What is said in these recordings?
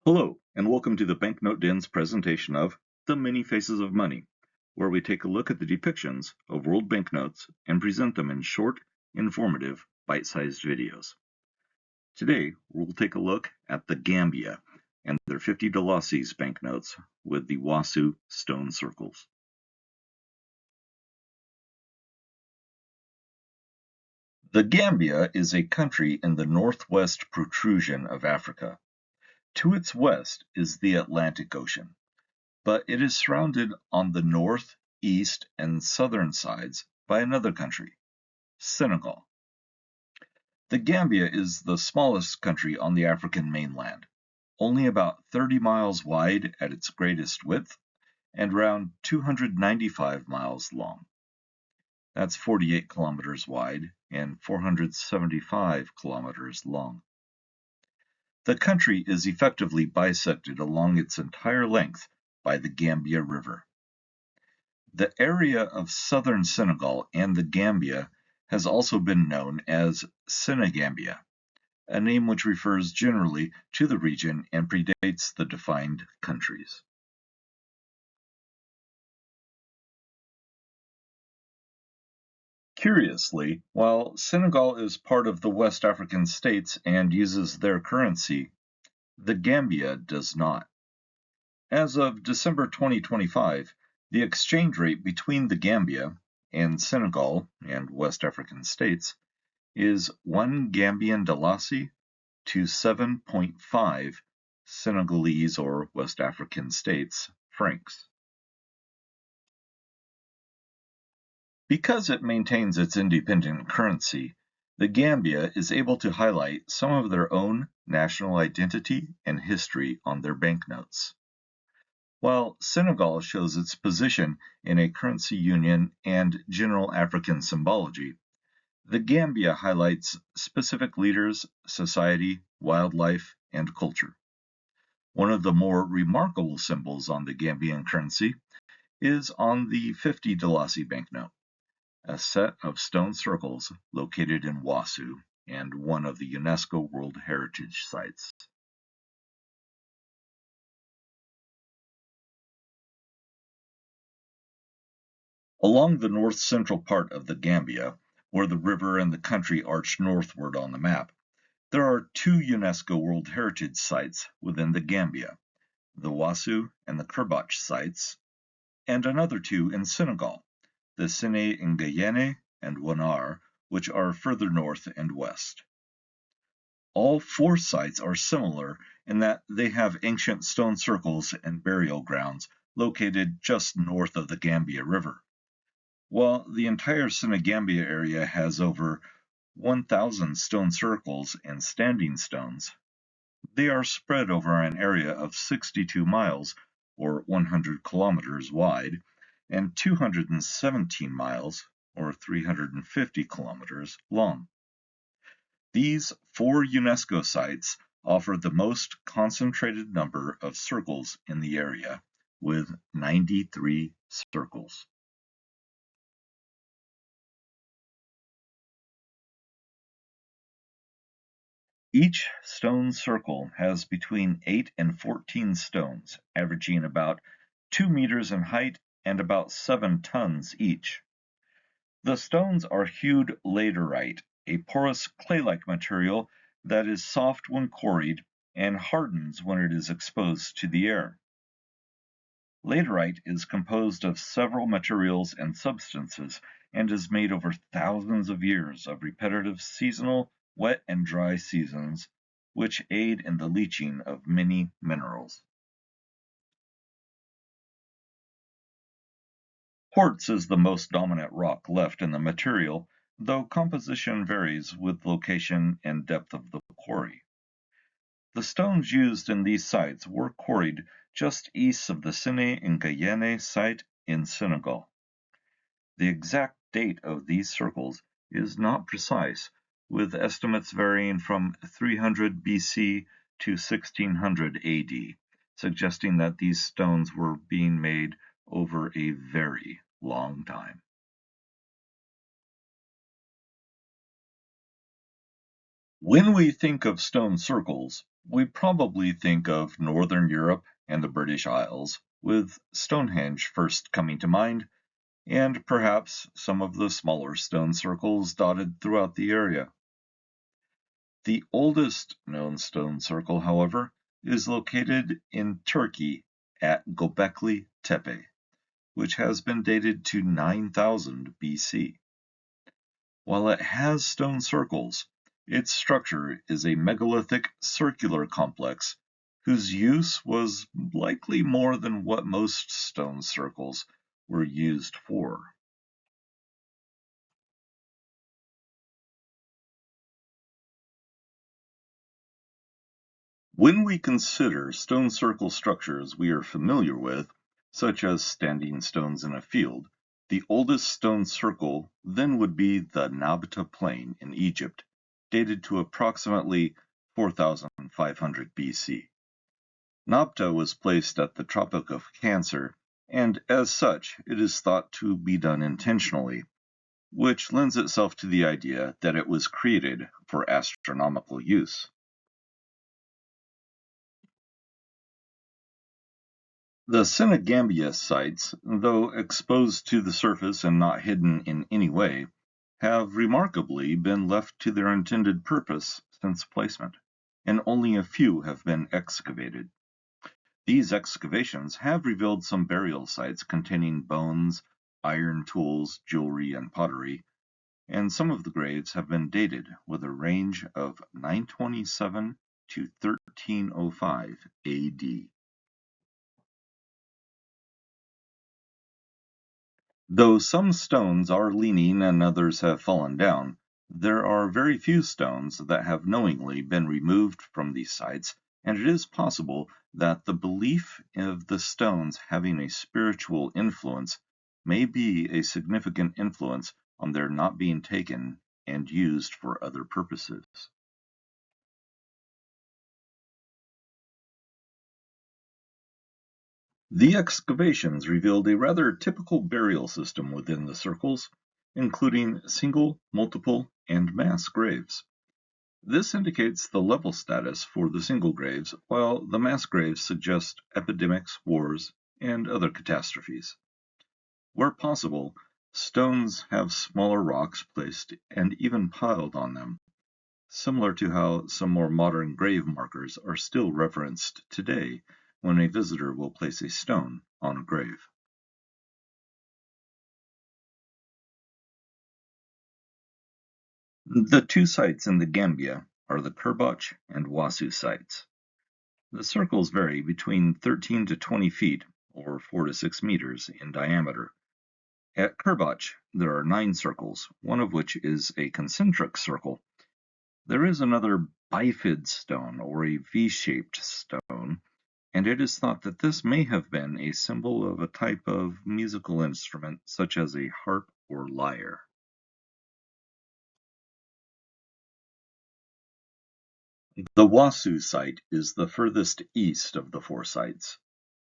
Hello, and welcome to the Banknote Den's presentation of The Many Faces of Money, where we take a look at the depictions of world banknotes and present them in short, informative, bite-sized videos. Today, we'll take a look at the Gambia and their 50 Dalasis banknotes with the Wassu stone circles. The Gambia is a country in the northwest protrusion of Africa. To its west is the Atlantic Ocean, but it is surrounded on the north, east, and southern sides by another country, Senegal. The Gambia is the smallest country on the African mainland, only about 30 miles wide at its greatest width and around 295 miles long. That's 48 kilometers wide and 475 kilometers long. The country is effectively bisected along its entire length by the Gambia River. The area of southern Senegal and the Gambia has also been known as Senegambia, a name which refers generally to the region and predates the defined countries. Curiously, while Senegal is part of the West African states and uses their currency, the Gambia does not. As of December 2025, the exchange rate between the Gambia and Senegal and West African states is 1 Gambian Dalasi to 7.5 Senegalese or West African states francs. Because it maintains its independent currency, the Gambia is able to highlight some of their own national identity and history on their banknotes. While Senegal shows its position in a currency union and general African symbology, the Gambia highlights specific leaders, society, wildlife, and culture. One of the more remarkable symbols on the Gambian currency is on the 50 Dalasi banknote, a set of stone circles located in Wassu and one of the UNESCO World Heritage Sites. Along the north-central part of the Gambia, where the river and the country arch northward on the map, there are two UNESCO World Heritage Sites within the Gambia, the Wassu and the Kerbach sites, and another two in Senegal, the Sine Ngayene and Wanar, which are further north and west. All four sites are similar in that they have ancient stone circles and burial grounds located just north of the Gambia River. While the entire Senegambia area has over 1,000 stone circles and standing stones, they are spread over an area of 62 miles, or 100 kilometers wide, and 217 miles, or 350 kilometers long. These four UNESCO sites offer the most concentrated number of circles in the area, with 93 circles. Each stone circle has between 8 and 14 stones, averaging about 2 meters in height and about 7 tons each. The stones are hewed laterite, a porous clay-like material that is soft when quarried and hardens when it is exposed to the air. Laterite is composed of several materials and substances and is made over thousands of years of repetitive seasonal wet and dry seasons, which aid in the leaching of many minerals. Quartz is the most dominant rock left in the material, though composition varies with location and depth of the quarry. The stones used in these sites were quarried just east of the Sine Ngayene site in Senegal. The exact date of these circles is not precise, with estimates varying from 300 BC to 1600 AD, suggesting that these stones were being made over a very long time. When we think of stone circles, We probably think of Northern Europe and the British Isles, with Stonehenge first coming to mind, and perhaps some of the smaller stone circles dotted throughout the area. The oldest known stone circle, however, is located in Turkey at Göbekli Tepe, which has been dated to 9000 BC. While it has stone circles, its structure is a megalithic circular complex whose use was likely more than what most stone circles were used for. When we consider stone circle structures we are familiar with, such as standing stones in a field, the oldest stone circle then would be the Nabta Plain in Egypt, dated to approximately 4500 BC. Nabta was placed at the Tropic of Cancer, and as such it is thought to be done intentionally, which lends itself to the idea that it was created for astronomical use. The Senegambia sites, though exposed to the surface and not hidden in any way, have remarkably been left to their intended purpose since placement, and only a few have been excavated. These excavations have revealed some burial sites containing bones, iron tools, jewelry, and pottery, and some of the graves have been dated with a range of 927 to 1305 AD. Though some stones are leaning and others have fallen down, there are very few stones that have knowingly been removed from these sites, and it is possible that the belief of the stones having a spiritual influence may be a significant influence on their not being taken and used for other purposes. The excavations revealed a rather typical burial system within the circles, including single, multiple, and mass graves. This indicates the level status for the single graves, while the mass graves suggest epidemics, wars, and other catastrophes. Where possible, stones have smaller rocks placed and even piled on them, similar to how some more modern grave markers are still referenced today when a visitor will place a stone on a grave. The two sites in the Gambia are the Kerbach and Wassu sites. The circles vary between 13 to 20 feet, or 4 to 6 meters, in diameter. At Kerbach, there are 9 circles, one of which is a concentric circle. There is another bifid stone, or a V-shaped stone, and it is thought that this may have been a symbol of a type of musical instrument, such as a harp or lyre. The Wassu site is the furthest east of the 4 sites.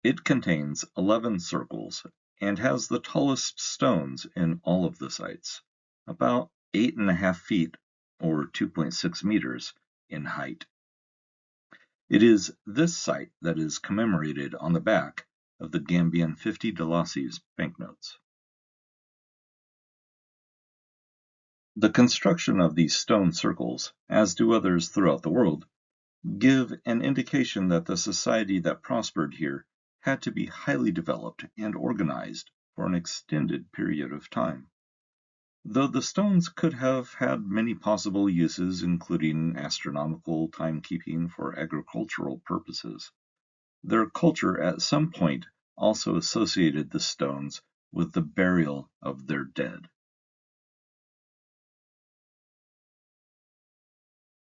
It contains 11 circles and has the tallest stones in all of the sites, about 8.5 feet or 2.6 meters in height. It is this site that is commemorated on the back of the Gambian 50 Dalasis banknotes. The construction of these stone circles, as do others throughout the world, give an indication that the society that prospered here had to be highly developed and organized for an extended period of time. Though the stones could have had many possible uses, including astronomical timekeeping for agricultural purposes, their culture at some point also associated the stones with the burial of their dead.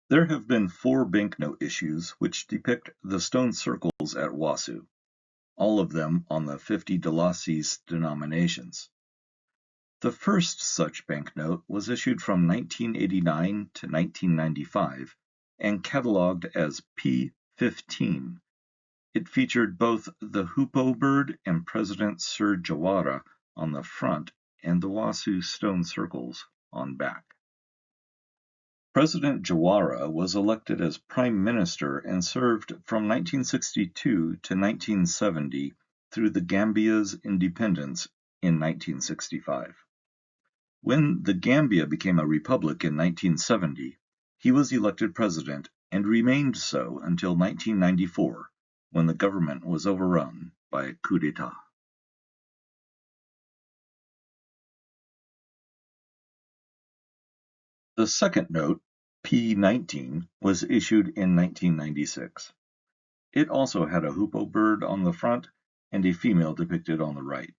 There have been 4 banknote issues which depict the stone circles at Wassu, all of them on the 50 Dalasis denominations. The first such banknote was issued from 1989 to 1995 and catalogued as P15. It featured both the hoopoe bird and President Sir Jawara on the front and the Wassu stone circles on back. President Jawara was elected as Prime Minister and served from 1962 to 1970 through the Gambia's independence in 1965. When the Gambia became a republic in 1970, he was elected president and remained so until 1994, when the government was overrun by a coup d'etat. The second note, P19, was issued in 1996. It also had a hoopoe bird on the front and a female depicted on the right.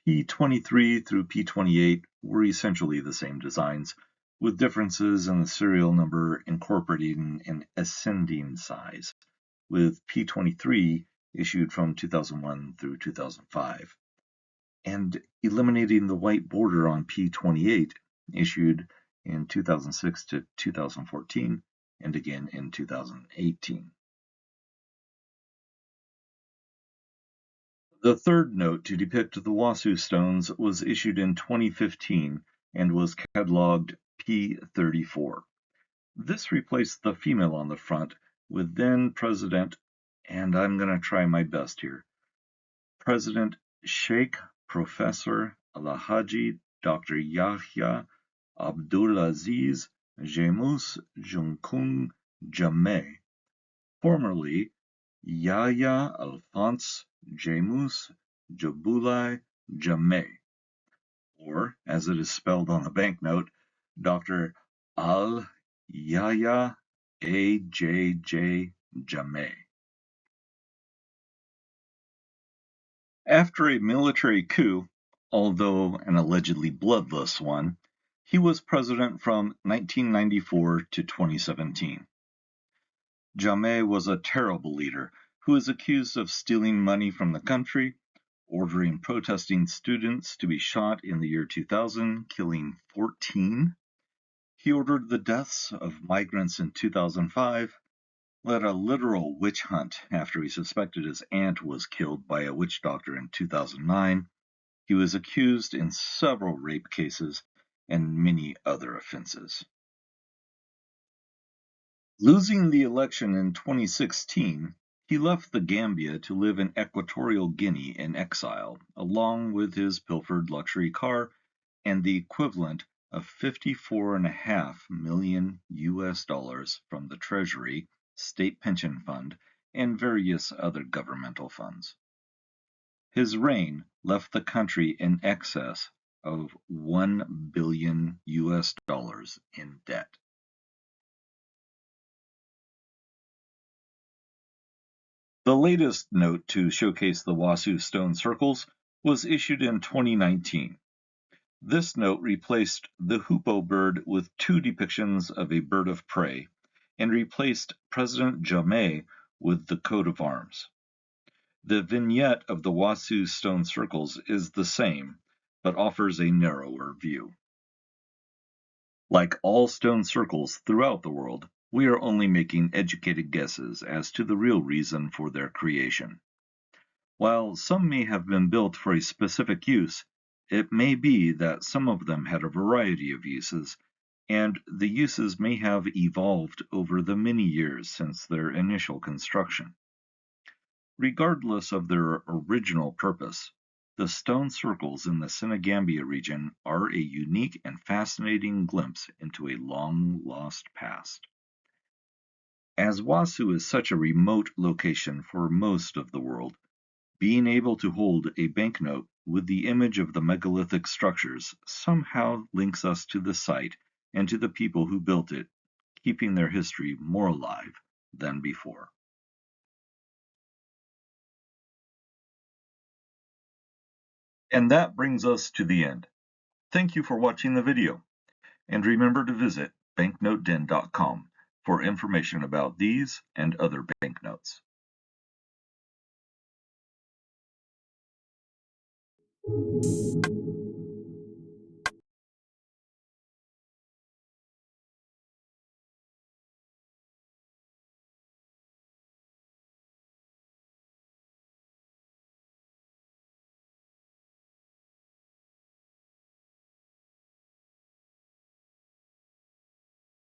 P23 through P28 were essentially the same designs, with differences in the serial number incorporating an ascending size, with P23 issued from 2001 through 2005, and eliminating the white border on P28 issued in 2006 to 2014 and again in 2018. The third note to depict the Wassu stones was issued in 2015 and was catalogued P34. This replaced the female on the front with then President, and I'm going to try my best here, President Sheikh Professor Alhaji Dr. Yahya Abdulaziz Jamus Junkung Jammeh, formerly Yahya Alphonse Jamus Jabulai Jammeh, or, as it is spelled on the banknote, Dr. Al-Yahya A.J.J. Jammeh. After a military coup, although an allegedly bloodless one, he was president from 1994 to 2017. Jammeh was a terrible leader who is accused of stealing money from the country, ordering protesting students to be shot in the year 2000, killing 14. He ordered the deaths of migrants in 2005, led a literal witch hunt after he suspected his aunt was killed by a witch doctor in 2009. He was accused in several rape cases and many other offenses. Losing the election in 2016, he left the Gambia to live in Equatorial Guinea in exile, along with his pilfered luxury car and the equivalent of $54.5 million from the Treasury, State Pension Fund, and various other governmental funds. His reign left the country in excess of $1 billion in debt. The latest note to showcase the Wassu stone circles was issued in 2019. This note replaced the hoopoe bird with two depictions of a bird of prey and replaced President Jammeh with the coat of arms. The vignette of the Wassu stone circles is the same, but offers a narrower view. Like all stone circles throughout the world, we are only making educated guesses as to the real reason for their creation. While some may have been built for a specific use, it may be that some of them had a variety of uses, and the uses may have evolved over the many years since their initial construction. Regardless of their original purpose, the stone circles in the Senegambia region are a unique and fascinating glimpse into a long-lost past. As Wassu is such a remote location for most of the world, being able to hold a banknote with the image of the megalithic structures somehow links us to the site and to the people who built it, keeping their history more alive than before. And that brings us to the end. Thank you for watching the video, and remember to visit banknoteden.com for information about these and other banknotes.